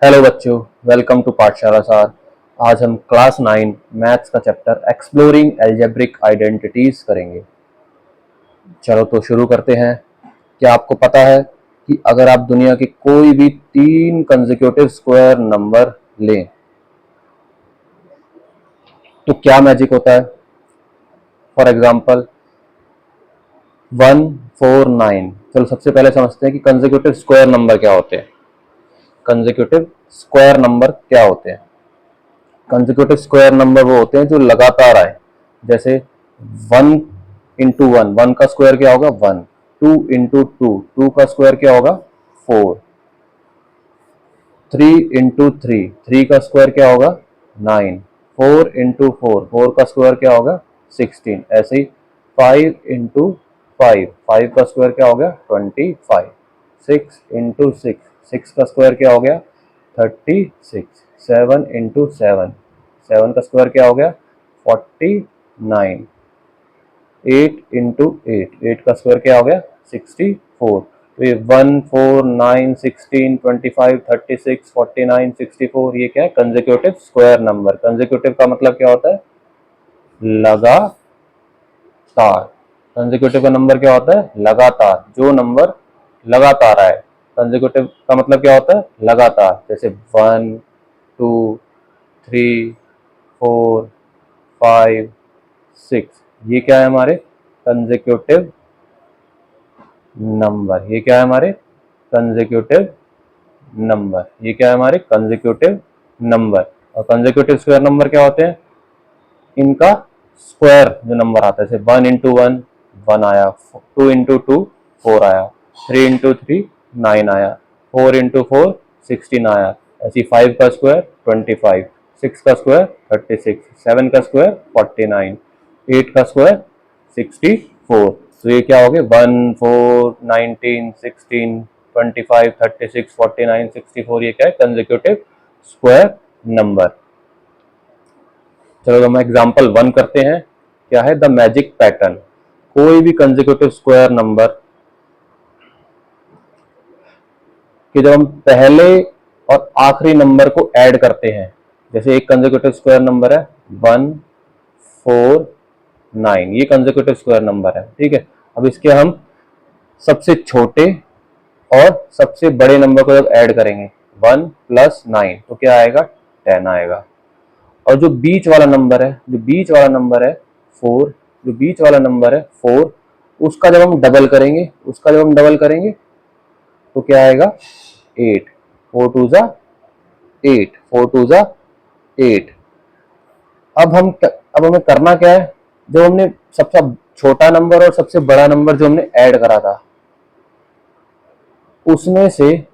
Hello बच्चों, welcome to पाठशाला सार। आज हम क्लास 9 मैथ्स का चैप्टर एक्सप्लोरिंग एल्जेब्रिक आइडेंटिटीज करेंगे। चलो तो शुरू करते हैं। क्या आपको पता है कि अगर आप दुनिया की कोई भी तीन कंसेक्यूटिव स्क्वायर नंबर लें तो क्या मैजिक होता है? For example 149। चलो सबसे पहले समझते हैं कि कंसेक्यूटिव स्क्वायर नंबर क्या होते हैं। कंसेक्यूटिव स्क्वायर नंबर क्या होते हैं? कंसेक्यूटिव स्क्वायर नंबर वो होते हैं जो लगातार आए। जैसे 1 इंटू 1, 1 का स्क्वायर क्या होगा 1। 2 इंटू 2, 2 का स्क्वायर क्या होगा 4। 3 इंटू 3, 3 का स्क्वायर क्या होगा 9। 4 इंटू 4, 4 का स्क्वायर क्या होगा 16। ऐसे ही 5 इंटू 5, 5 का स्क्वायर क्या हो गया 25। 6 इंटू 6, 6 का स्क्वायर क्या हो गया 36। 7 इंटू 7, 7 का स्क्वायर क्या हो गया 49। 8 इंटू 8, 8 का स्क्वायर क्या हो गया 64। तो ये 1, 4, 9, 16, 25, 36, 49, 64 ये क्या है कंसेक्यूटिव स्क्वायर नंबर। कंसेक्यूटिव का मतलब क्या होता है? लगातार। कंसेक्यूटिव का नंबर क्या होता है? लगातार, जो नंबर लगातार आए। कंसेक्यूटिव का मतलब क्या होता है? लगातार। जैसे 1, 2, 3, 4, 5, 6 ये क्या है हमारे कंसेक्यूटिव नंबर। ये क्या है हमारे कंसेक्यूटिव नंबर। ये क्या है हमारे कंसेक्यूटिव नंबर। और कंसेक्यूटिव स्क्वायर नंबर क्या होते हैं? इनका स्क्वायर जो नंबर आता है, जैसे 1 इंटू 1 1 आया, 2 इंटू 2 4 आया, 3 इंटू 3 9 आया, 4 इंटू 4 16 आया। ऐसी 5 का स्क्वायर 25, 6 का स्क्वायर 36, 7 का स्क्वायर 49, 8 का स्क्वायर 64। तो ये क्या हो गए 1, 4, 19, 16, 25, 36, 49, 64 ये क्या है कंसेक्यूटिव स्क्वायर नंबर। चलो हम एग्जांपल 1 करते हैं। क्या है द मैजिक पैटर्न? कोई भी कंसेक्यूटिव स्क्वायर नंबर कि जब हम पहले और आखिरी नंबर को ऐड करते हैं, जैसे एक कंसेक्यूटिव स्क्वायर नंबर है 149, ये कंसेक्यूटिव स्क्वायर नंबर है, ठीक है। अब इसके हम सबसे छोटे और सबसे बड़े नंबर को जब ऐड करेंगे 1 + 9 तो क्या आएगा 10 आएगा। और जो बीच वाला नंबर है, जो बीच वाला नंबर है 4, जो बीच वाला नंबर है 4, उसका जब हम डबल करेंगे, उसका जब हम डबल करेंगे तो क्या आएगा 8। 4 2 8, 4 2 8। अब हमें करना क्या है? जो हमने सबसे छोटा नंबर और सबसे बड़ा नंबर जो हमने ऐड करा था उसमें से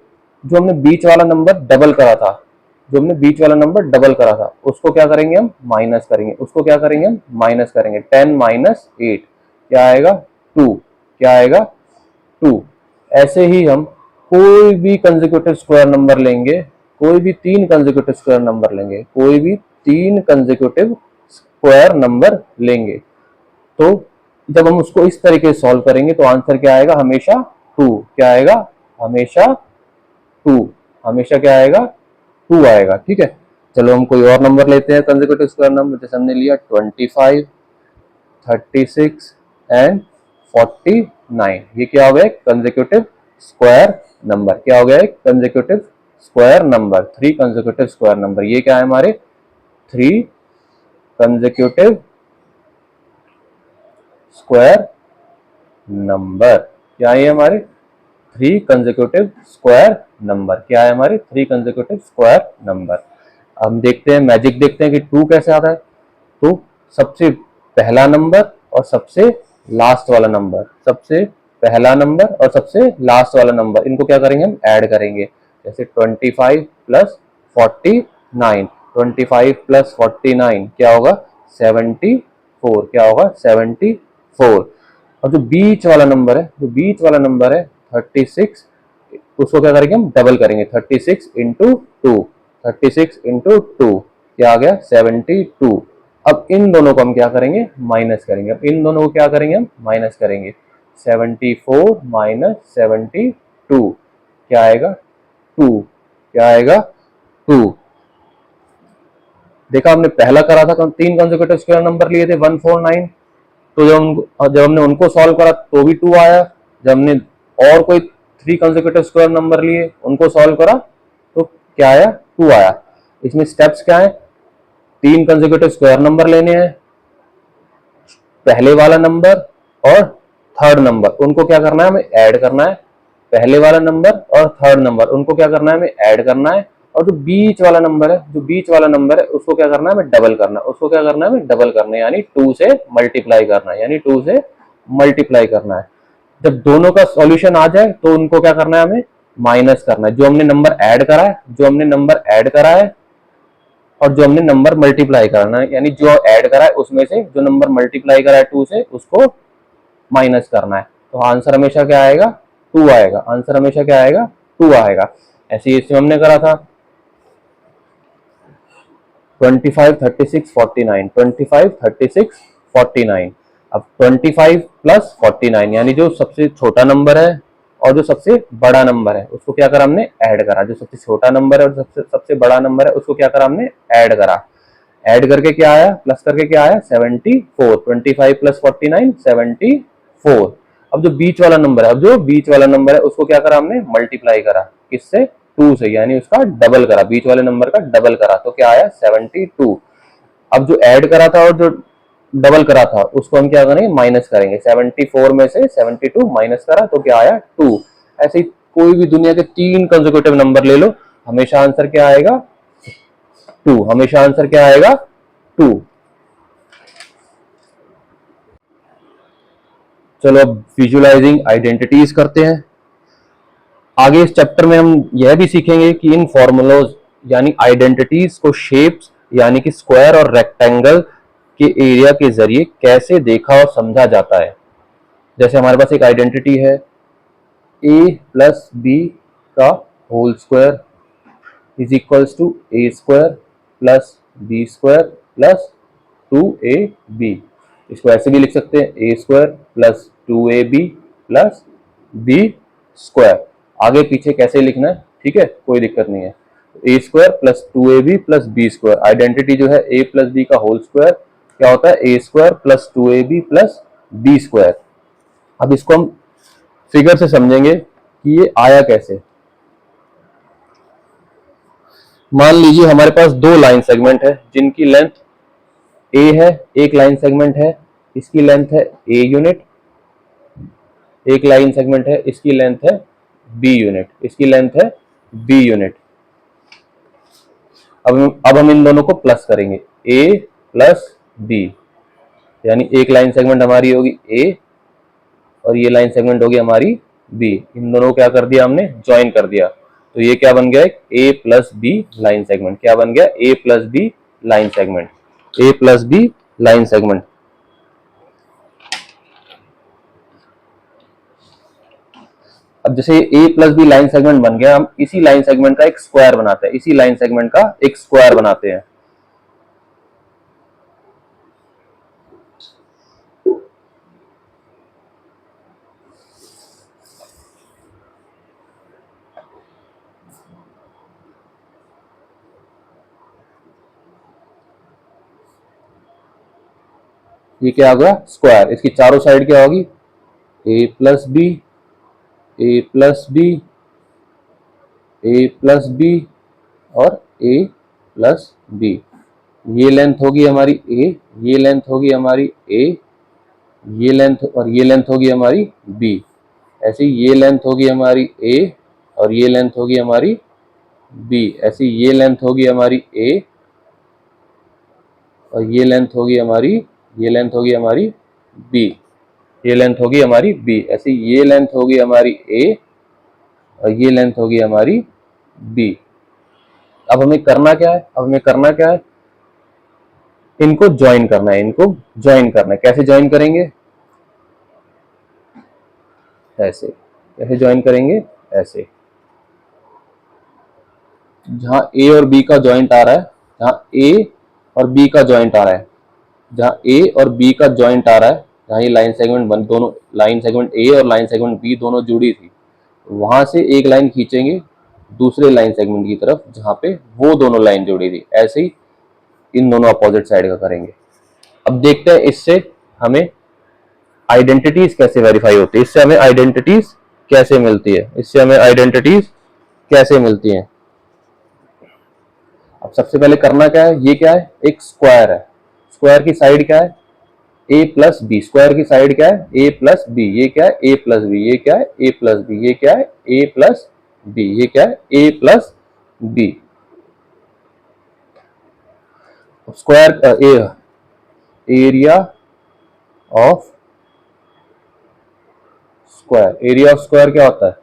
जो हमने बीच वाला नंबर डबल करा था, जो हमने बीच वाला नंबर डबल करा था उसको क्या करेंगे हम माइनस करेंगे। उसको क्या करेंगे हम माइनस करेंगे। 10 - 8 क्या आएगा 2। क्या आएगा 2। ऐसे ही हम कोई भी कंसेक्यूटिव स्क्वायर नंबर लेंगे, कोई भी तीन कंसेक्यूटिव स्क्वायर नंबर लेंगे, कोई भी तीन कंसेक्यूटिव स्क्वायर नंबर लेंगे तो जब हम उसको इस तरीके से सॉल्व करेंगे तो आंसर क्या आएगा हमेशा 2। क्या आएगा हमेशा 2। हमेशा क्या आएगा 2 आएगा, ठीक है। चलो हम कोई और नंबर लेते हैं कंसेक्यूटिव स्क्वायर नंबर। जैसे हमने लिया 25, 36 एंड 49, ये क्या हो गया कंसेक्यूटिव स्क्वायर नंबर। क्या हो गया consecutive square number, 3 consecutive square number. ये क्या है हमारे 3 कंसेक्यूटिव स्क्वायर नंबर। क्या है हमारे 3 कंसेक्यूटिव स्क्वायर नंबर। क्या है हमारे 3 कंसेक्यूटिव स्क्वायर नंबर। हम देखते हैं मैजिक, देखते हैं कि 2 कैसे आता है। तो सबसे पहला नंबर और सबसे लास्ट वाला नंबर, सबसे पहला नंबर और सबसे लास्ट वाला नंबर, इनको क्या करेंगे हम ऐड करेंगे। जैसे 25 + 49, 25 + 49 क्या होगा 74। क्या होगा 74। और जो बीच वाला नंबर है, जो बीच वाला नंबर है 36, उसको क्या करेंगे हम डबल करेंगे। 36 × 2, 36 × 2 क्या आ गया 72। अब इन दोनों को हम क्या करेंगे माइनस करेंगे। अब इन दोनों को क्या करेंगे हम माइनस करेंगे। 74 - 72 क्या आएगा 2। क्या आएगा 2। देखा हमने पहला करा था, 3 कंसेक्यूटिव स्क्वायर नंबर लिए थे 149, तो जब हमने उनको सॉल्व करा तो भी 2 आया। जब हमने और कोई 3 कंसेक्यूटिव स्क्वायर नंबर लिए उनको सॉल्व करा तो क्या आया, 2 आया। इसमें स्टेप्स क्या है, 3 कंसेक्यूटिव स्क्वायर नंबर लेने हैं, पहले वाला नंबर और थर्ड नंबर, उनको क्या करना है, हमें ऐड करना है। पहले वाला नंबर और थर्ड नंबर उनको क्या करना है, हमें ऐड करना है। और जो बीच वाला नंबर है, उसको क्या करना है, हमें डबल करना है। उसको क्या करना है, हमें डबल करना है, यानी 2 से मल्टीप्लाई करना है, जब दोनों का सॉल्यूशन आ जाए तो उनको क्या करना है, हमें माइनस करना है। जो हमने नंबर ऐड करा है और जो हमने नंबर मल्टीप्लाई करना है, यानी जो ऐड करा है उसमें से जो नंबर मल्टीप्लाई करा है 2 से उसको माइनस करना है। तो आंसर हमेशा क्या आएगा, 2 आएगा। आंसर हमेशा क्या आएगा, 2 आएगा। ऐसे ही इसमें हमने करा था 25, 36, 49, 25, 36, 49। अब 25 प्लस 49 यानी जो सबसे छोटा नंबर है और जो सबसे बड़ा नंबर है उसको क्या करा, हमने ऐड करा। जो सबसे छोटा नंबर है और सबसे बड़ा नंबर है उसको क्या करा, हमने ऐड करा। ऐड करके क्या आया, प्लस करके क्या आया, 74। 25 प्लस 49 74। अब जो बीच वाला नंबर है उसको क्या करा, हमने मल्टीप्लाई करा, किससे, 2 से, यानी उसका डबल करा, बीच वाले नंबर का डबल करा, तो क्या आया, 72। अब जो ऐड करा था और जो डबल करा था उसको हम क्या करेंगे, माइनस करेंगे। 74 में से 72 माइनस करा तो क्या आया, 2। ऐसे ही कोई भी दुनिया के 3 कंसेक्यूटिव नंबर ले लो, हमेशा आंसर क्या आएगा, 2। हमेशा आंसर क्या आएगा, 2। चलो अब विजुअलाइजिंग आइडेंटिटीज करते हैं। आगे इस चैप्टर में हम यह भी सीखेंगे कि इन फॉर्मूलोज यानी आइडेंटिटीज को शेप्स यानी कि स्क्वायर और रेक्टेंगल के एरिया के जरिए कैसे देखा और समझा जाता है। जैसे हमारे पास एक आइडेंटिटी है a प्लस बी का whole square is equals to A square plus B square plus 2ab। इसको ऐसे भी लिख सकते हैं, a square plus 2ab plus B square. आगे पीछे कैसे लिखना है, ठीक है, कोई दिक्कत नहीं है। ए square plus 2ab plus B square, identity जो है a प्लस बी का होल स्क्वायर क्या होता है, ए square plus 2ab plus B square. अब इसको हम फिगर से समझेंगे कि ये आया कैसे। मान लीजिए हमारे पास 2 लाइन सेगमेंट है जिनकी लेंथ a है, एक लाइन सेगमेंट है इसकी लेंथ है a यूनिट, एक लाइन सेगमेंट है इसकी लेंथ है b यूनिट, अब हम इन दोनों को प्लस करेंगे, a प्लस b, यानी एक लाइन सेगमेंट हमारी होगी a और ये लाइन सेगमेंट होगी हमारी b। इन दोनों को क्या कर दिया, हमने ज्वाइन कर दिया, तो ये क्या बन गया, एक a plus b line segment. क्या बन गया, a plus b line segment, a plus b line segment. अब जैसे a plus B line segment बन गया, हम इसी लाइन सेगमेंट का एक स्क्वायर बनाते हैं, ये क्या होगा, स्क्वायर। इसकी चारों साइड क्या होगी, a plus B, A plus B, A plus B और a प्लस बी। ये लेंथ होगी हमारी a, ये लेंथ होगी हमारी a, ये लेंथ और ये लेंथ होगी हमारी b। ऐसे ये लेंथ होगी हमारी a और ये लेंथ होगी हमारी b। ऐसे ये लेंथ होगी हमारी a और ये लेंथ होगी हमारी b, ये लेंथ होगी हमारी b। ऐसे ये लेंथ होगी हमारी a और ये लेंथ होगी हमारी b। अब हमें करना क्या है, इनको ज्वाइन करना है। कैसे ज्वाइन करेंगे, ऐसे। कैसे ज्वाइन करेंगे, ऐसे। जहां a और b का ज्वाइंट आ रहा है, जहां ये लाइन सेगमेंट दोनों लाइन सेगमेंट a और लाइन सेगमेंट b दोनों जुड़ी थी, वहां से एक लाइन खींचेंगे दूसरे लाइन सेगमेंट की तरफ जहां पे वो दोनों लाइन जुड़ी थी। ऐसे ही इन दोनों अपोजिट साइड का करेंगे। अब देखते हैं इससे हमें आइडेंटिटीज कैसे वेरीफाई होती है, इससे हमें आइडेंटिटीज कैसे मिलती है, इससे हमें आइडेंटिटीज कैसे मिलती हैं। अब सबसे पहले करना क्या है, ये क्या है, एक स्क्वायर है, स्क्वायर की साइड क्या है, ए प्लस बी, स्क्वायर की साइड क्या है, ए प्लस बी, ये क्या है, ए प्लस बी, ये क्या है, ए प्लस बी, ये क्या है, ए प्लस बी, ये क्या है, a plus B. Square area of square, area of square क्या होता है,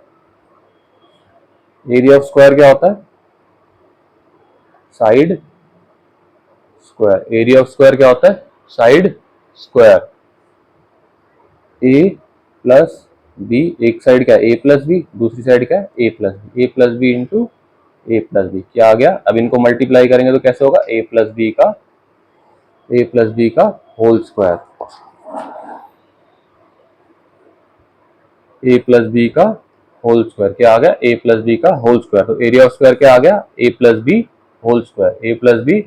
एरिया ऑफ स्क्वायर क्या होता है, side square, area of square क्या होता है, साइड स्क्वायर। ए प्लस बी, एक साइड क्या है ए प्लस बी, दूसरी साइड क्या है a plus B, A plus b into a plus B, क्या आ गया, अब इनको मल्टीप्लाई करेंगे तो कैसे होगा, ए प्लस बी का होल स्क्वायर, ए प्लस बी का होल स्क्वायर, क्या आ गया, ए प्लस बी का होल स्क्वायर। तो एरिया ऑफ स्क्वायर क्या आ गया, ए प्लस बी होल स्क्वायर, ए प्लस बी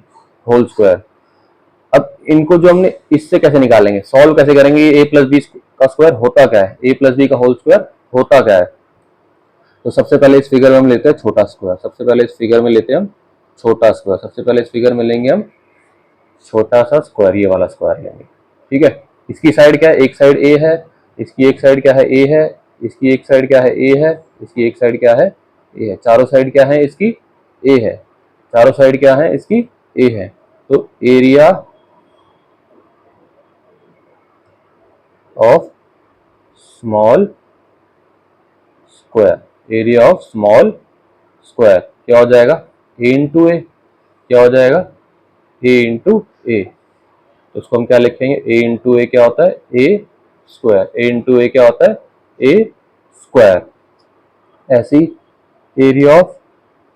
होल स्क्वायर। अब इनको जो हमने इससे कैसे निकालेंगे, सॉल्व कैसे करेंगे, ए प्लस बी का स्क्वायर होता क्या है, ए प्लस बी का होल स्क्वायर होता क्या है। तो सबसे पहले इस फिगर में हम लेते हैं छोटा स्क्वायर, सबसे पहले इस फिगर में लेते हैं हम छोटा स्क्वायर, सबसे पहले इस फिगर में लेंगे हम छोटा सा स्क्वायर, ये वाला स्क्वायर लेंगे। ठीक है, इसकी साइड क्या है, एक साइड ए है, इसकी एक साइड क्या है ए है, इसकी एक साइड क्या है ए है, इसकी एक साइड क्या है ए है, चारों साइड क्या है इसकी ए है, चारों साइड क्या है इसकी ए है। तो area of small square, area of small square क्या हो जाएगा, ए इंटू ए, क्या हो जाएगा, ए इंटू ए। तो उसको हम क्या लिखेंगे, ए इंटू ए क्या होता है, ए स्क्वायर, ए इंटू ए क्या होता है, ए स्क्वायर। ऐसी area of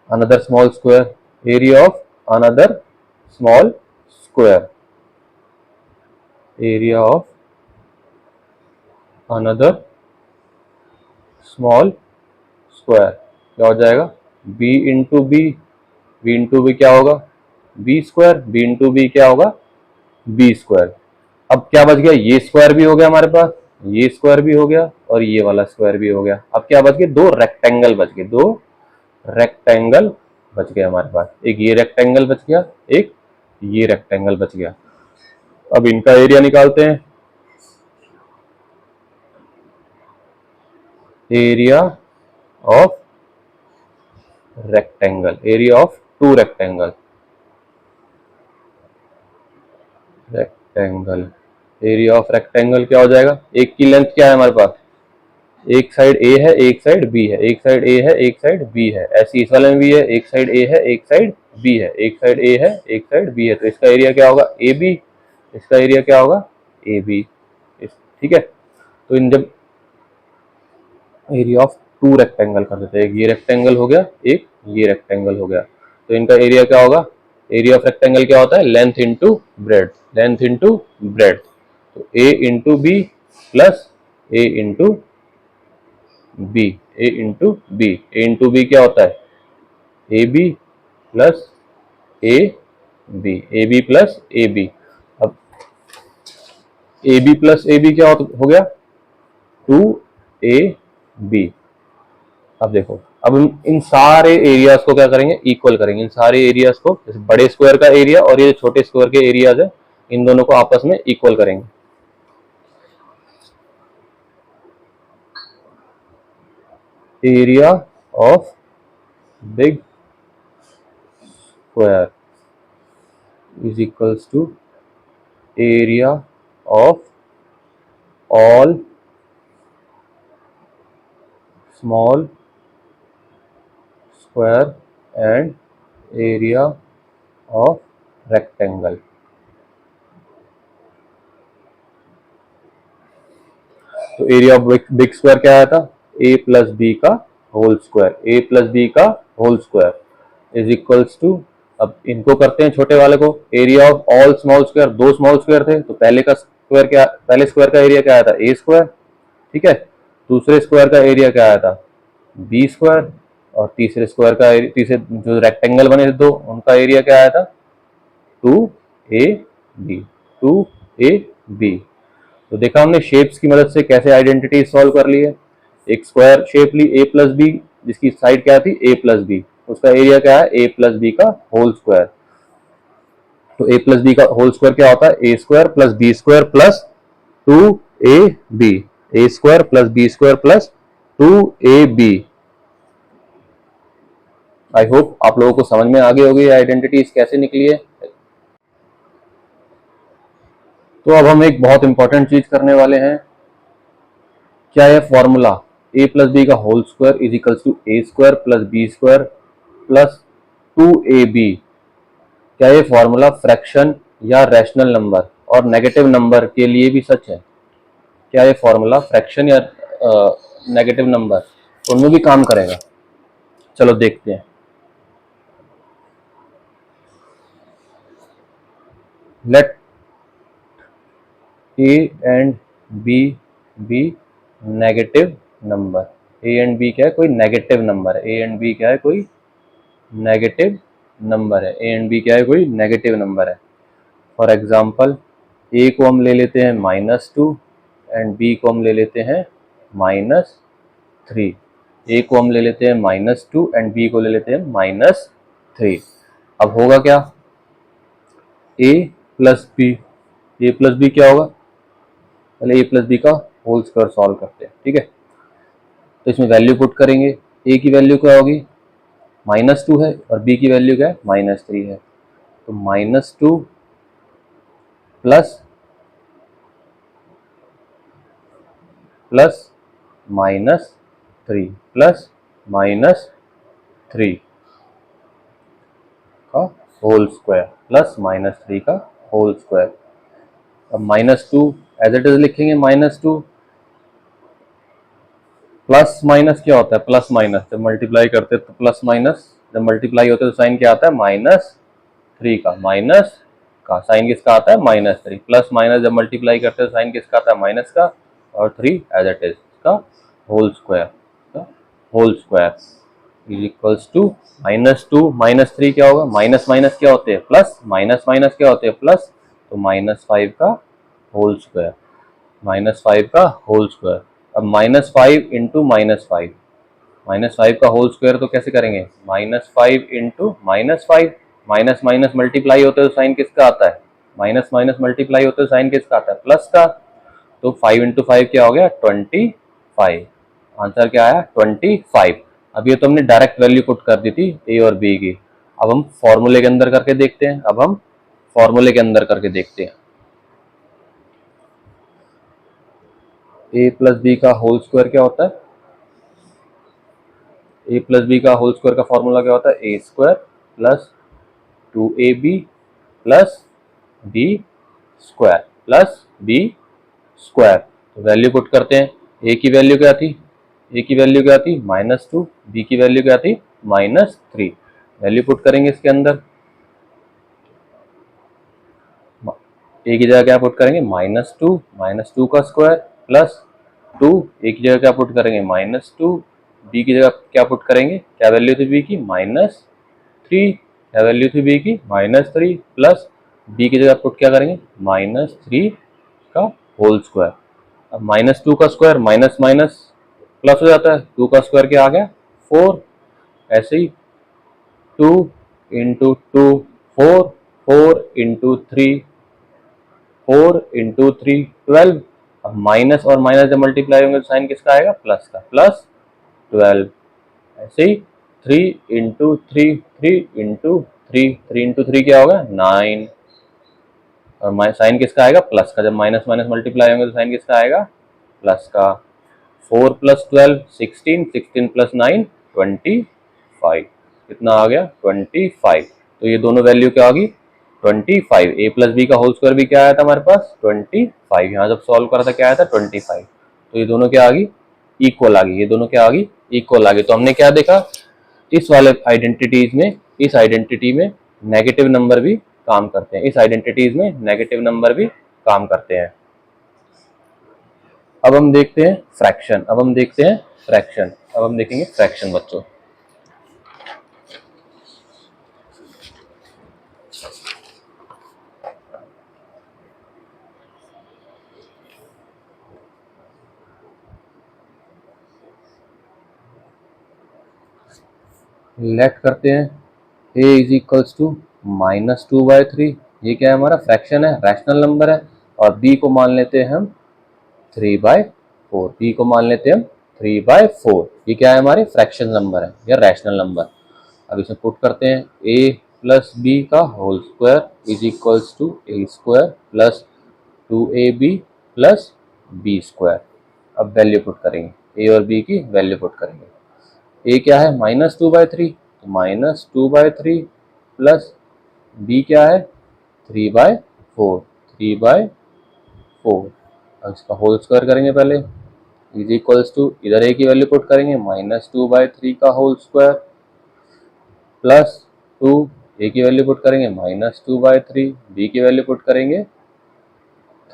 another small square, area of another small square, area of another small square क्या हो जाएगा, B into B, B into B क्या होगा, B square, B into B क्या होगा, बी स्क्वायर। अब क्या बच गया, ये स्क्वायर भी हो गया हमारे पास, ये स्क्वायर भी हो गया और ये वाला स्क्वायर भी हो गया। अब क्या बच गए, दो रेक्टेंगल बच गए, दो रेक्टेंगल बच गए हमारे पास, एक ये रेक्टेंगल बच गया, एक ये रेक्टेंगल बच गया। अब इनका एरिया निकालते हैं, area of rectangle, area of two rectangle, rectangle, area of rectangle क्या हो जाएगा, एक की लेंथ क्या है हमारे पास, एक साइड ए है एक साइड बी है, एक साइड ए है एक साइड बी है, ऐसी इस वाले में भी है, एक साइड ए है एक साइड बी है, एक साइड ए है एक साइड बी है। तो इसका एरिया क्या होगा, ए बी, इसका एरिया क्या होगा, ए बी। ठीक है, तो इन जब एरिया ऑफ टू रेक्टेंगल कर देते हैं, एक ये रेक्टेंगल हो गया एक ये रेक्टेंगल हो गया, तो इनका एरिया क्या होगा, एरिया ऑफ रेक्टेंगल क्या होता है, length into breadth, length into breadth. तो a into b plus a into b, a into b, a into B क्या होता है, a b plus a b, a b plus a b. अब a b plus a b क्या हो गया, to A b. अब देखो, अब हम इन सारे एरियाज को क्या करेंगे, इक्वल करेंगे, इन सारे एरियाज को, जैसे बड़े स्क्वायर का एरिया और ये छोटे स्क्वायर के एरियाज है, इन दोनों को आपस में इक्वल करेंगे। Area of big square is equals to area of all small square and area of rectangle। तो एरिया ऑफ बिग स्क्वायर क्या आया था, ए प्लस बी का होल स्क्वायर, ए प्लस बी का whole square is equals to, अब इनको करते हैं छोटे वाले को, area of all small square, दो स्मॉल स्क्वायर थे तो पहले का स्क्वायर क्या, पहले स्क्वायर का एरिया क्या आया था, ए स्क्वायर। ठीक है, दूसरे स्क्वायर का एरिया क्या आया था, बी स्क्वायर। और तीसरे स्क्वायर का तीसरे जो रेक्टेंगल बने थे दो, उनका एरिया क्या आया था 2AB, 2AB। तो देखा हमने शेप्स की मदद से कैसे आइडेंटिटी सॉल्व कर ली है। एक स्क्वायर शेप ली a प्लस बी, जिसकी साइड क्या थी a प्लस बी, उसका एरिया क्या है a प्लस बी का होल स्क्वायर। तो a प्लस बी का होल स्क्वायर क्या होता है, a square plus B square plus 2ab, a square plus B square plus 2ab। I hope आप लोगों को समझ में आ गई होगी आइडेंटिटीज कैसे निकली है। तो अब हम एक बहुत इंपॉर्टेंट चीज करने वाले हैं। क्या है फॉर्मूला, a प्लस बी का whole square is equals to A square plus B square plus 2ab। क्या ये फॉर्मूला फ्रैक्शन या रैशनल नंबर और नेगेटिव नंबर के लिए भी सच है? क्या ये फॉर्मूला फ्रैक्शन या नेगेटिव नंबर उनमें भी काम करेगा? चलो देखते हैं। Let a and b B negative number. a and b क्या है, कोई नेगेटिव नंबर है। a एंड b क्या है, कोई नेगेटिव नंबर है। a एंड b क्या है, कोई नेगेटिव नंबर है। फॉर एग्जाम्पल a को हम ले लेते हैं -2 एंड b को हम ले लेते हैं -3। a को हम ले लेते हैं -2 एंड b को ले लेते हैं -3। अब होगा क्या, a plus B, a plus B क्या होगा, पहले a प्लस बी का होल स्क्वायर सॉल्व करते हैं, ठीक है। तो इसमें वैल्यू पुट करेंगे, a की वैल्यू क्या होगी -2 है और b की वैल्यू क्या है -3 है। तो -2 प्लस -3 प्लस -3 का होल स्क्वायर प्लस -3 का होल स्क्वायर। अब -2 एज इट इज लिखेंगे, -2 प्लस माइनस क्या होता है, प्लस माइनस जब मल्टीप्लाई करते हैं तो प्लस माइनस, जब मल्टीप्लाई होते हैं तो साइन क्या आता है -3 का, माइनस का साइन किसका आता है -3। प्लस माइनस जब मल्टीप्लाई करते हैं तो साइन किसका आता है माइनस का, और 3 एज इट इज का whole square, whole square is equals to -2 -3 क्या होगा, माइनस माइनस क्या होते हैं प्लस, माइनस माइनस क्या होते हैं प्लस, तो -5 का होल स्क्वायर, -5 का होल स्क्वायर। अब -5 इंटू -5, -5 का होल स्क्वायर तो कैसे करेंगे, -5 इंटू -5, माइनस माइनस मल्टीप्लाई होते तो साइन किसका आता है, माइनस माइनस मल्टीप्लाई होते तो साइन किसका आता है प्लस का। तो 5 इंटू 5 क्या हो गया 25, आंसर क्या आया 25। अब ये तो हमने डायरेक्ट वैल्यू पुट कर दी थी ए और बी की। अब हम फॉर्मूले के अंदर करके देखते हैं, अब हम फॉर्मूले के अंदर करके देखते हैं। ए प्लस बी का होल स्क्वायर क्या होता है, ए प्लस बी का होल स्क्वायर का फॉर्मूला क्या होता है, ए square plus 2ab plus B square plus B square. तो वैल्यू पुट करते हैं, ए की वैल्यू क्या थी, ए की वैल्यू क्या थी -2, बी की वैल्यू क्या थी -3। वैल्यू पुट करेंगे इसके अंदर, ए की जगह क्या पुट करेंगे -2 का स्क्वायर प्लस 2, ए की जगह क्या पुट करेंगे -2, बी की जगह क्या पुट करेंगे, क्या वैल्यू थी बी की -3, क्या वैल्यू थी बी की -3 प्लस बी की जगह पुट क्या करेंगे -3 का होल स्क्वायर। अब -2 का स्क्वायर माइनस माइनस प्लस हो जाता है, 2 का स्क्वायर क्या आ गया 4, ऐसे ही 2 इंटू 2 4, 4 इंटू 3 4 इंटू 3 12। अब माइनस और माइनस जब मल्टीप्लाई होंगे तो साइन किसका आएगा प्लस का, प्लस 12। ऐसे ही 3 इंटू 3 3 इंटू 3 3 इंटू 3 क्या होगा 9, और साइन किसका आएगा प्लस का, जब माइनस माइनस मल्टीप्लाई होंगे तो साइन किसका आएगा प्लस का। 4 प्लस 12 16, 16 प्लस 9 25, कितना आ गया 25। तो ये दोनों वैल्यू क्या होगी 25। ए प्लस बी का होल स्क्वायर भी क्या आया था हमारे पास 25, यहाँ जब सॉल्व करा था क्या आया था 25। तो ये दोनों क्या आ गई इक्वल आ गई, ये दोनों क्या आ गई इक्वल आ गई। तो हमने क्या देखा इस वाले आइडेंटिटीज में, इस आइडेंटिटी में नेगेटिव नंबर भी काम करते हैं, इस आइडेंटिटीज में नेगेटिव नंबर भी काम करते हैं। अब हम देखते हैं फ्रैक्शन, अब हम देखते हैं फ्रैक्शन, अब हम देखेंगे फ्रैक्शन बच्चों। लेट करते हैं a इज इक्वल्स टू -2/3, ये क्या है हमारा फ्रैक्शन है, रैशनल नंबर है, और b को मान लेते हैं हम 3/4, b को मान लेते हैं हम 3/4, ये क्या है हमारे फ्रैक्शन नंबर है या रैशनल नंबर। अब इसे पुट करते हैं a प्लस बी का whole square is equals to a square plus 2ab plus B square. अब वैल्यू पुट करेंगे, a और b की वैल्यू पुट करेंगे। a क्या है -2/3, तो -2/3 प्लस b क्या है 3/4, 3/4। अब इसका होल स्क्वायर करेंगे पहले, इज इक्वल्स टू इधर a की वैल्यू पुट करेंगे -2/3 का होल स्क्वायर प्लस 2, a की वैल्यू पुट करेंगे -2/3, b की वैल्यू पुट करेंगे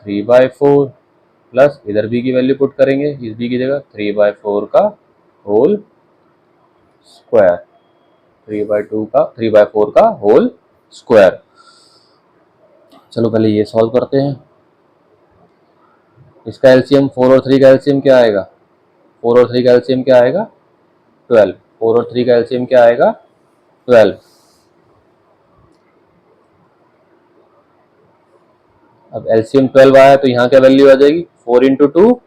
3/4 प्लस इधर b की वैल्यू पुट करेंगे, इस b की जगह 3/4 का होल स्क्वायर, 3/4 का होल स्क्वायर। चलो पहले ये सॉल्व करते हैं। इसका एलसीएम 4 और 3 का एलसीएम क्या आएगा, 4 और 3 का एलसीएम क्या आएगा 12, 4 और 3 का एलसीएम क्या आएगा 12। अब एलसीएम 12 आया तो यहाँ क्या वैल्यू आ जाएगी 4 इंटू 2,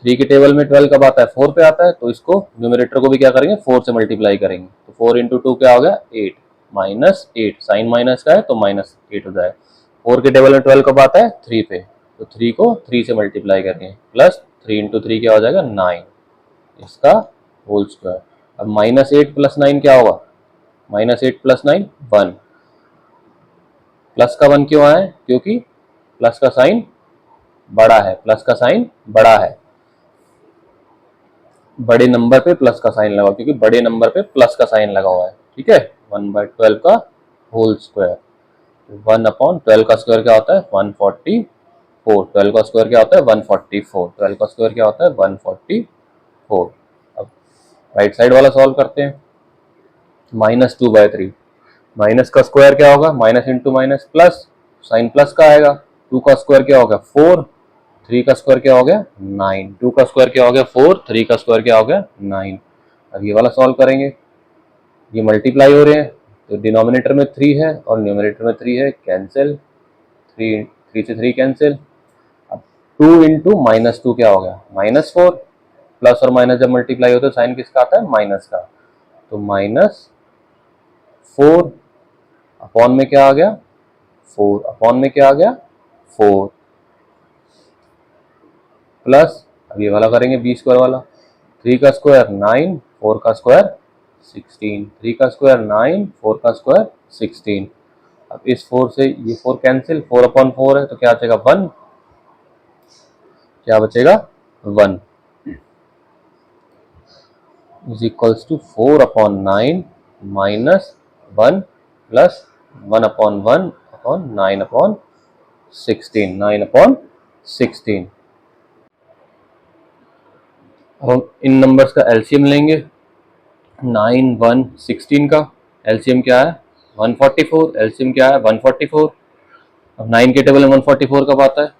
3 के टेबल में 12 कब आता है 4 पे आता है, तो इसको न्यूमरेटर को भी क्या करेंगे 4 से मल्टीप्लाई करेंगे, तो 4 इंटू 2 क्या हो गया 8, -8, साइन माइनस का है तो -8 हो जाएगा। 4 के टेबल में 12 कब आता है 3 पे, तो 3 को 3 से मल्टीप्लाई करेंगे, प्लस 3 इंटू 3 क्या हो जाएगा 9, इसका होल स्क्वायर। अब -8 प्लस 9 क्या होगा, -8 प्लस 9 1, प्लस का 1 क्यों आया है, क्योंकि प्लस का साइन बड़ा है, प्लस का साइन बड़ा है, बड़े नंबर पे प्लस का साइन लगा, क्योंकि बड़े नंबर पे प्लस का साइन लगा हुआ है, ठीक है। 1/12 का होल स्क्वायर, 1/12 का स्क्वायर क्या होता है 144, 12 का स्क्वायर क्या होता है 144, 12 का स्क्वायर क्या होता है 144। अब राइट साइड वाला सॉल्व करते हैं, -2/3, माइनस का स्क्वायर क्या होगा, minus into minus plus, sign plus का आएगा, 2 का स्क्वायर क्या होगा 4, 3 का स्क्वायर क्या हो गया 9, 2 का स्क्वायर क्या हो गया 4, 3 का स्क्वायर क्या हो गया 9। अब ये वाला सॉल्व करेंगे, ये मल्टीप्लाई हो रहे हैं, तो डिनोमिनेटर में 3 है और न्यूमरेटर में 3 है, कैंसिल, 3 से 3 कैंसिल। अब 2 इंटू -2 क्या हो गया -4, प्लस और माइनस जब मल्टीप्लाई होता है साइन किसका आता है माइनस का, तो -4 अपॉन में क्या आ गया 4, अपॉन में क्या आ गया 4, प्लस अब ये वाला करेंगे बी स्क्वायर वाला, 3 का स्क्वायर 9, 4 का स्क्वायर 16, 3 का स्क्वायर 9, 4 का स्क्वायर 16। अब इस 4 से ये 4 कैंसिल, 4/4 है तो क्या बचेगा 1, क्या बचेगा 1 is equals to 4/9 minus 1 plus 1/1/9/16, 9/16। अब हम इन नंबर्स का एलसीएम लेंगे, 9, 1, 16 का एलसीएम क्या है 144, एलसीएम क्या है 144। अब 9 के टेबल में 144 कब आता है,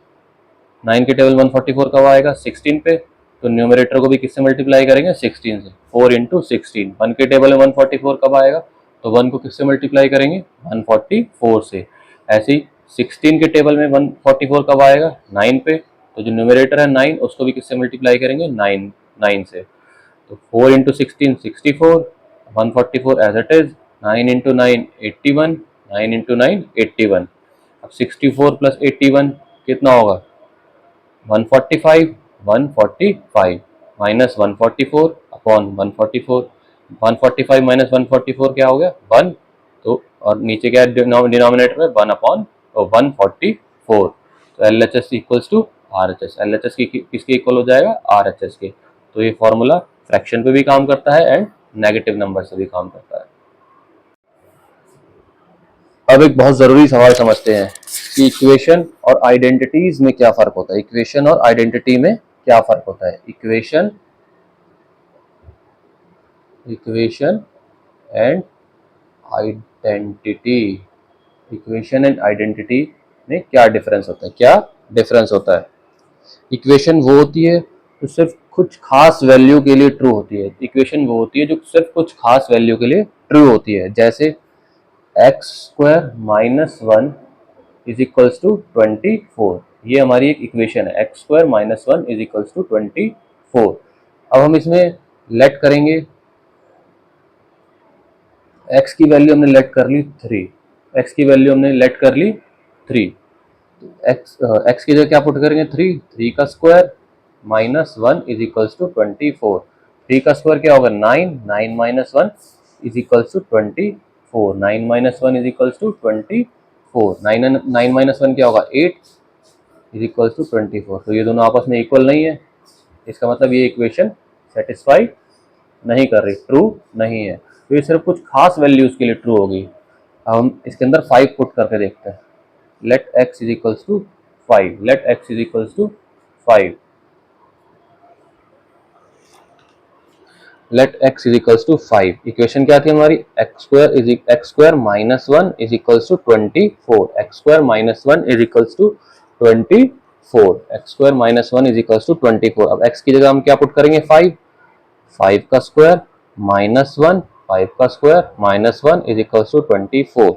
9 के टेबल 144 कब आएगा 16 पे, तो न्यूमरेटर को भी किससे मल्टीप्लाई करेंगे 16 से, 4 इंटू 16। 1 के टेबल में 144 कब आएगा, तो 1 को किससे मल्टीप्लाई करेंगे 144 से। ऐसे ही 16 के टेबल में 144 कब आएगा 9 पे, तो जो न्यूमरेटर है 9 उसको भी किससे मल्टीप्लाई करेंगे 9 से, तो 4 into 16 64, 144 as it is, 9 into 9 81, 9 into 9 81। अब 64 प्लस 81 कितना होगा 145, 145 माइनस 144 अपॉन 144, 145 माइनस 144 क्या हो गया 1, तो और नीचे क्या है डिनोमिनेटर में 1/144, तो LHS equals to RHS, LHS की किसके इक्वल हो जाएगा RHS के। तो ये फॉर्मूला फ्रैक्शन पे भी काम करता है एंड नेगेटिव नंबर से भी काम करता है। अब एक बहुत जरूरी सवाल समझते हैं कि इक्वेशन और आइडेंटिटीज में क्या फर्क होता है, इक्वेशन और आइडेंटिटी में क्या फर्क होता है, equation and identity, equation and identity में क्या डिफरेंस होता है, क्या डिफरेंस होता है। इक्वेशन वो होती है तो सिर्फ कुछ खास वैल्यू के लिए ट्रू होती है। इक्वेशन वो होती है जो सिर्फ कुछ खास वैल्यू के लिए ट्रू होती है, जैसे X square minus one is equals to 24। ये हमारी एक इक्वेशन है, X square minus one is equals to 24। अब हम इसमें लेट करेंगे, एक्स की वैल्यू हमने लेट कर ली 3, एक्स की वैल्यू हमने लेट कर ली 3, एक्स की जगह क्या पुट करेंगे 3, 3 का square minus one is equals to 24। 3 का स्क्वायर क्या होगा 9, 9 minus one is equals to 24, 9 minus one is equals to 24, 9 minus one क्या होगा 8 इज इक्वल्स टू 24। तो ये दोनों आपस में इक्वल नहीं है, इसका मतलब ये इक्वेशन सेटिस्फाई नहीं कर रही, ट्रू नहीं है। तो ये सिर्फ कुछ खास वैल्यूज के लिए ट्रू होगी। अब हम इसके अंदर 5 पुट करके देखते हैं। Let x is equals to 5, let x is equals to 5, let x is equals to 5। Equation क्या थी हमारी, X square minus one is equals to 24, X square minus one is equals to 24, X square minus one is equals to 24। अब x की जगह हम क्या put करेंगे 5, 5 का स्क्वायर माइनस वन, 5 का square minus one is equals to 24।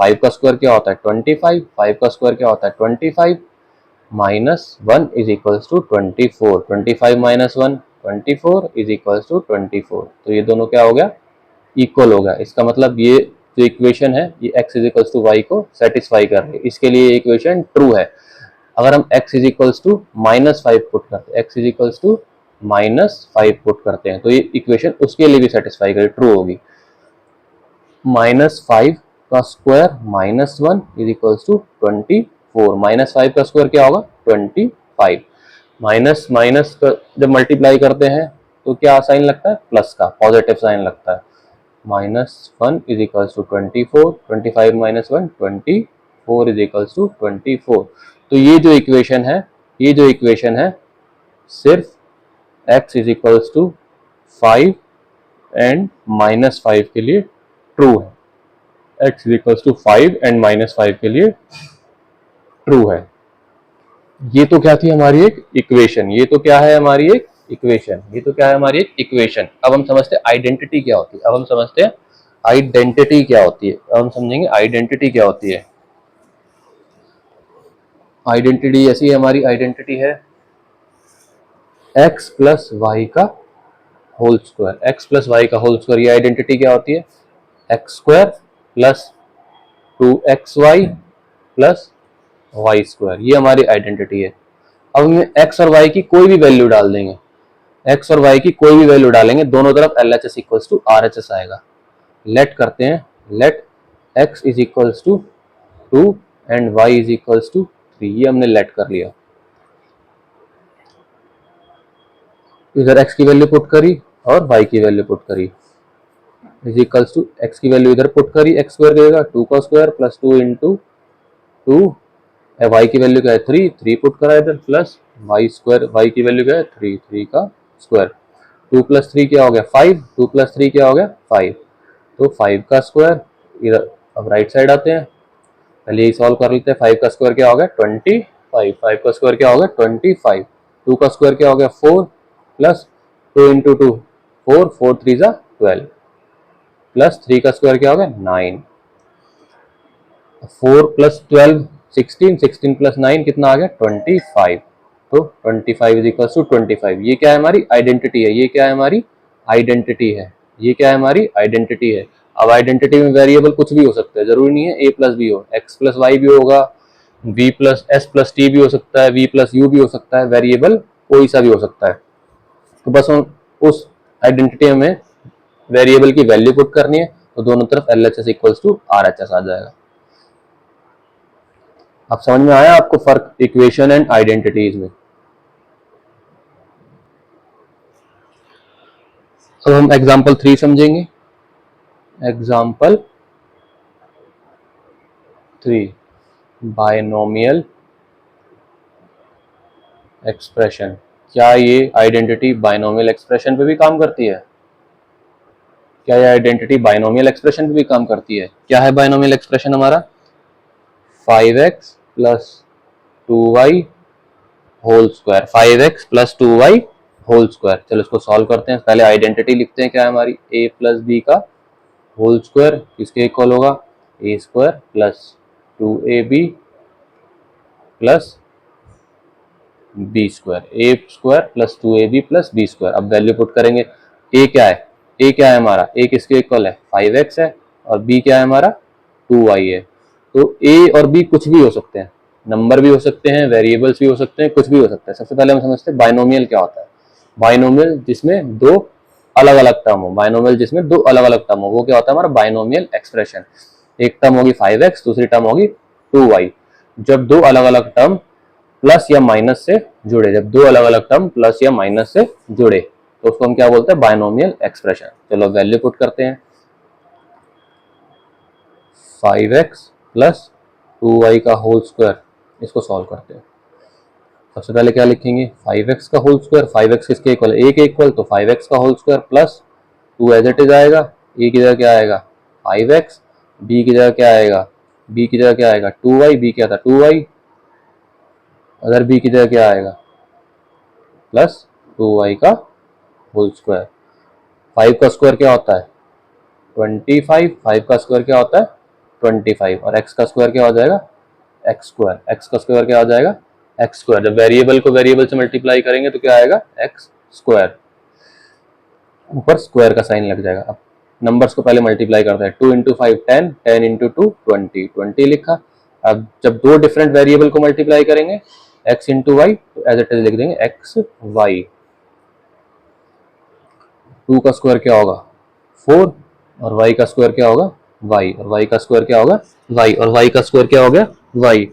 5 का square क्या होता है 25, 5 का स्क्वायर क्या होता है 25, minus one is equals to 24, 25 minus one 24 is equals to 24। तो ये दोनों क्या हो गया, इक्वल हो गया। इसका मतलब ये जो इक्वेशन है ये x is equals to Y को सेटिस्फाई कर रही है, इसके लिए ये इक्वेशन ट्रू है। अगर हम x is equals to minus five put करते हैं, x is equals to minus five put करते हैं, तो ये इक्वेशन उसके लिए भी सेटिस्फाई करेगी, ट्रू होगी। माइनस फाइव का square minus one is equals to 24, minus five का स्क्वायर क्या होगा 25, माइनस माइनस जब मल्टीप्लाई करते हैं तो क्या साइन लगता है, प्लस का पॉजिटिव साइन लगता है। Minus one is equals to 24, 25 minus one 24 is equals to 24। तो ये जो इक्वेशन है, ये जो इक्वेशन है सिर्फ x is equals to 5 and minus 5 के लिए ट्रू है, x is equals to 5 and minus 5 के लिए ट्रू है। ये तो क्या थी हमारी एक इक्वेशन, ये तो क्या है हमारी एक इक्वेशन, ये तो क्या है हमारी एक इक्वेशन। अब हम समझते हैं आइडेंटिटी क्या होती है, अब हम समझते हैं आइडेंटिटी क्या होती है, अब हम समझेंगे आइडेंटिटी क्या होती है। आइडेंटिटी ऐसी हमारी आइडेंटिटी है x प्लस वाई का whole square, x plus Y का होल स्क्वायर, ये आइडेंटिटी क्या होती है, X square plus 2xy plus Y square, ये हमारी आइडेंटिटी है। अब हम x और y की कोई भी वैल्यू डाल देंगे, x और y की कोई भी वैल्यू डालेंगे, दोनों तरफ LHS इक्वल्स टू RHS आएगा। लेट करते हैं, let x is equals to 2 and y is equals to 3, ये हमने लेट कर लिया। इधर x की वैल्यू पुट करी और y की वैल्यू पुट करी, इज इक्वल्स टू x की वैल्यू इधर पुट करी, x स्क्वायर देगा 2 का स्क्वायर प्लस 2 इंटू 2, y की वैल्यू क्या है 3, 3 पुट करा इधर प्लस y स्क्वायर, y की वैल्यू क्या है 3, 3 का स्क्वायर, 2 प्लस 3 क्या हो गया 5, 2 प्लस 3 क्या हो गया 5, तो 5 का स्क्वायर इधर। अब राइट साइड आते हैं, पहले यही सॉल्व कर लेते हैं। 5 का स्क्वायर क्या हो गया 25, 5 का स्क्वायर क्या हो गया 25, 2 का स्क्वायर क्या हो गया 4 प्लस 2 इंटू 2 4, 4 3 जा 12 प्लस 3 का स्क्वायर क्या हो गया 9, 4 प्लस 12 16, 16 प्लस 9 कितना आ गया 25, तो 25 इज इक्वल टू 25। ये क्या है हमारी आइडेंटिटी है, ये क्या है हमारी आइडेंटिटी है, ये क्या है हमारी आइडेंटिटी है। अब आइडेंटिटी में वेरिएबल कुछ भी हो सकता है, जरूरी नहीं है a प्लस बी हो, x प्लस वाई भी होगा, v plus S plus T भी हो सकता है, v प्लस यू भी हो सकता है, वेरिएबल कोई सा भी हो सकता है। तो बस उस आइडेंटिटी में वेरिएबल की वैल्यू पुट करनी है, तो दोनों तरफ LHS इक्वल्स टू RHS आ जाएगा। अब समझ में आया आपको फर्क इक्वेशन एंड आइडेंटिटीज में। अब हम एग्जाम्पल 3 समझेंगे। Example 3, binomial expression. क्या ये आइडेंटिटी बायनोमियल एक्सप्रेशन पे भी काम करती है? क्या ये आइडेंटिटी बायनोमियल एक्सप्रेशन पे भी काम करती है? क्या है बायनोमियल एक्सप्रेशन हमारा? 5x plus 2y whole square, 5x plus 2y whole square. चलो इसको सॉल्व करते हैं। पहले आइडेंटिटी लिखते हैं, क्या है हमारी, a प्लस बी का होल स्क्वायर किसके इक्वल होगा, a square plus 2ab plus B square, A square plus 2ab plus B square. अब वैल्यू पुट करेंगे। a क्या है, a क्या है हमारा, a किसके इक्वल है, 5x है, और b क्या है हमारा, 2y है। तो a और b कुछ भी हो सकते हैं, नंबर भी हो सकते हैं, वेरिएबल्स भी हो सकते हैं, कुछ भी हो सकता है। सबसे पहले हम समझते हैं बाइनोमियल क्या होता है। बाइनोमियल जिसमें दो अलग अलग टर्म हो, बाइनोमियल जिसमें दो अलग अलग टर्म हो, वो क्या होता है हमारा बाइनोमियल एक्सप्रेशन। एक टर्म होगी 5x, दूसरी टर्म होगी 2y। जब दो अलग अलग टर्म प्लस या माइनस से जुड़े, जब दो अलग अलग टर्म प्लस या माइनस से जुड़े तो उसको हम क्या बोलते हैं, बाइनोमियल एक्सप्रेशन। चलो वैल्यू पुट करते हैं। 5x प्लस 2y का होल स्क्वायर, इसको सॉल्व करते हैं। सबसे पहले क्या लिखेंगे, 5x का होल स्क्वायर, 5x किसके इक्वल है, a के इक्वल, तो 5x का whole square plus 2 as it is आएगा, a की जगह क्या आएगा 5x, b की जगह क्या आएगा, b की जगह क्या आएगा 2y, b क्या था 2y, अगर b की जगह क्या आएगा प्लस 2y का होल स्क्वायर। 5 का स्क्वायर क्या होता है 25, 5 का स्क्वायर क्या होता है 25, और x का स्क्वायर क्या हो जाएगा एक्स स्क्वायर, एक्स का स्क्वायर क्या आ जाएगा एक्स स्क्वायर। जब वेरिएबल को वेरिएबल से मल्टीप्लाई करेंगे तो क्या आएगा एक्स स्क्वायर, ऊपर स्क्वायर का साइन लग जाएगा। अब नंबर्स को पहले मल्टीप्लाई करते हैं, 2 इंटू 5 10, 10 इंटू 2 20, 20 लिखा। अब जब दो डिफरेंट वेरिएबल को मल्टीप्लाई करेंगे x इंटू वाई, तो एज इट इज लिख देंगे एक्स वाई। 2 का स्क्वायर क्या होगा 4, और y का स्क्वायर क्या होगा y, और y का स्क्वायर क्या होगा y, और y का स्क्वायर क्या हो गया y।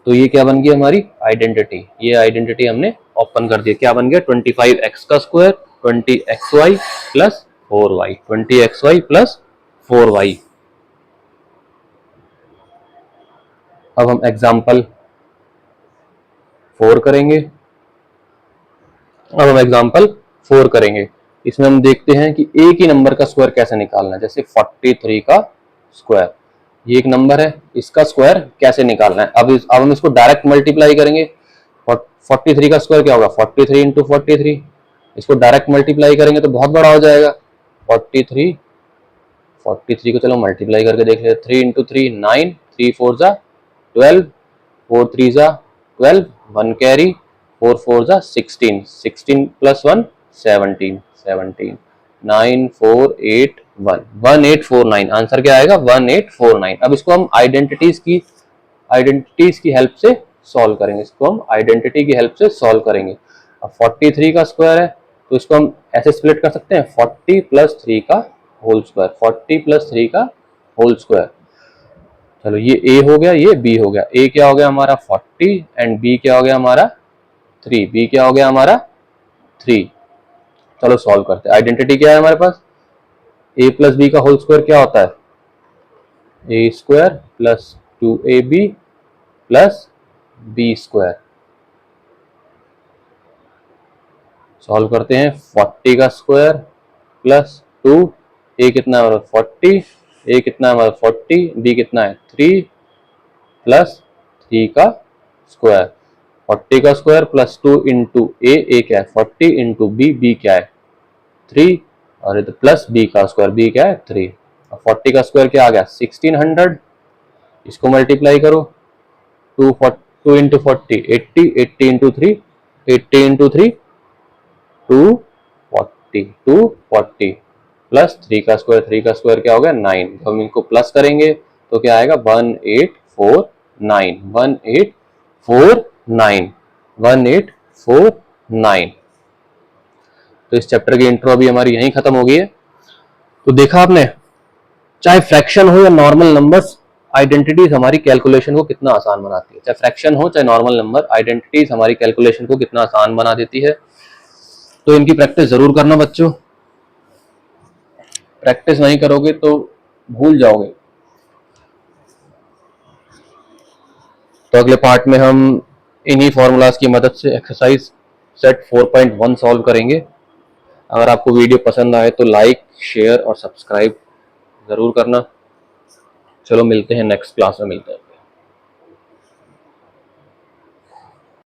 तो ये क्या बन गई हमारी आइडेंटिटी, ये आइडेंटिटी हमने ओपन कर दी। क्या बन गया 25x का square 20xy plus 4y, 20xy plus 4y। अब हम एग्जाम्पल 4 करेंगे। अब हम एग्जाम्पल 4 करेंगे। इसमें हम देखते हैं कि एक ही नंबर का स्क्वायर कैसे निकालना है। जैसे 43 का स्क्वायर, ये एक नंबर है, इसका स्क्वायर कैसे निकालना है। अब हम इसको डायरेक्ट मल्टीप्लाई करेंगे। 43 का स्क्वायर क्या होगा 43 इंटू 43, इसको डायरेक्ट मल्टीप्लाई करेंगे तो बहुत बड़ा हो जाएगा। 43 को चलो मल्टीप्लाई करके देख लेते, 3 इंटू 3 9, 3 4 जा 12, 4 3 जा 12, 1 कैरी, 4 4 जा 16, 16 प्लस 1 17, 17 9 4 8 1, 1849। आंसर क्या आएगा 1849। अब इसको हम आइडेंटिटीज की हेल्प से सॉल्व करेंगे, इसको हम आइडेंटिटी की हेल्प से सॉल्व करेंगे। अब 43 का स्क्वायर है तो इसको हम ऐसे स्प्लिट कर सकते हैं 40 प्लस 3 का होल स्क्वायर, 40 प्लस 3 का होल स्क्वायर। चलो ये a हो गया, ये b हो गया। a क्या हो गया हमारा 40 एंड b क्या हो गया हमारा 3, b क्या हो गया हमारा 3। चलो सॉल्व करते हैं। आइडेंटिटी क्या है हमारे पास, a प्लस बी का होल स्क्वायर क्या होता है a square plus 2ab plus B square. Solve करते हैं। 40 का स्क्वायर प्लस 2, a कितना है 40, a कितना है 40, b कितना है 3 प्लस 3 का स्क्वायर। 40 का स्क्वायर प्लस 2 इंटू ए क्या है 40 इंटू बी क्या है 3, और प्लस b का स्क्वायर, b क्या है 3। 40 का स्क्वायर क्या आ गया 1600, इसको मल्टीप्लाई करो 2 इंटू 40 80, 80 इंटू 3 80 इंटू 3 240, 240 प्लस 3 का स्क्वायर क्या हो गया 9। जब हम इनको प्लस करेंगे तो क्या आएगा 1849, 1849, 1849। तो इस चैप्टर की इंट्रो अभी हमारी यहीं खत्म हो गई है। तो देखा आपने, चाहे फ्रैक्शन हो या नॉर्मल नंबर्स, आइडेंटिटीज हमारी कैलकुलेशन को कितना आसान बनाती है। चाहे फ्रैक्शन हो चाहे नॉर्मल नंबर, आइडेंटिटीज हमारी कैलकुलेशन को कितना आसान बना देती है। तो इनकी प्रैक्टिस जरूर करना बच्चों, प्रैक्टिस नहीं करोगे तो भूल जाओगे। तो अगले पार्ट में हम इन्हीं फॉर्मूलाज की मदद से एक्सरसाइज सेट 4.1 सॉल्व करेंगे। अगर आपको वीडियो पसंद आए तो लाइक शेयर और सब्सक्राइब जरूर करना। चलो मिलते हैं नेक्स्ट क्लास में, मिलते हैं।